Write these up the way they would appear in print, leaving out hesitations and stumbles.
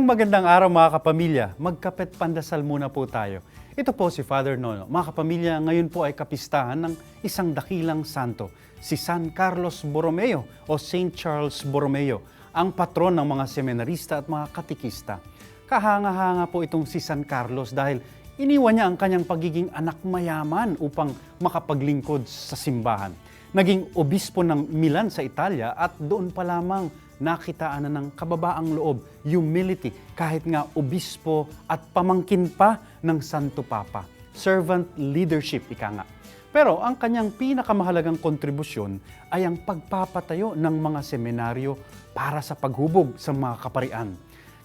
Magandang araw mga kapamilya. Magkapet pandasal muna po tayo. Ito po si Father Nono. Mga kapamilya, ngayon po ay kapistahan ng isang dakilang santo, si San Carlos Borromeo o Saint Charles Borromeo, ang patron ng mga seminarista at mga katikista. Kahanga-hanga po itong si San Carlos dahil iniwan niya ang kanyang pagiging anak mayaman upang makapaglingkod sa simbahan. Naging obispo ng Milan sa Italia at doon pa lamang nakitaan na ng kababaang loob, humility, kahit nga obispo at pamangkin pa ng Santo Papa. Servant leadership, ika nga. Pero ang kanyang pinakamahalagang kontribusyon ay ang pagpapatayo ng mga seminaryo para sa paghubog sa mga kaparian.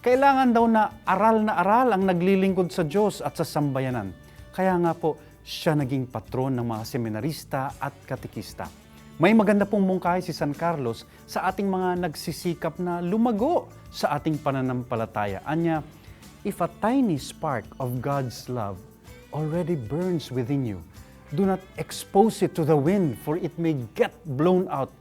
Kailangan daw na aral ang naglilingkod sa Diyos at sa sambayanan. Kaya nga po, siya naging patron ng mga seminarista at katikista. May maganda pong mungkahi si San Carlos sa ating mga nagsisikap na lumago sa ating pananampalataya. Anya, if a tiny spark of God's love already burns within you, do not expose it to the wind, for it may get blown out.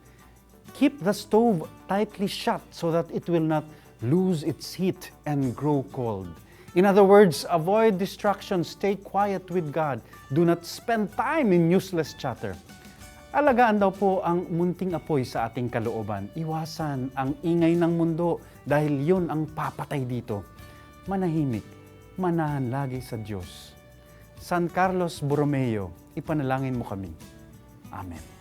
Keep the stove tightly shut so that it will not lose its heat and grow cold. In other words, avoid distractions, stay quiet with God. Do not spend time in useless chatter. Alagaan daw po ang munting apoy sa ating kalooban. Iwasan ang ingay ng mundo dahil yun ang papatay dito. Manahimik, manahan lagi sa Diyos. San Carlos Borromeo, ipanalangin mo kami. Amen.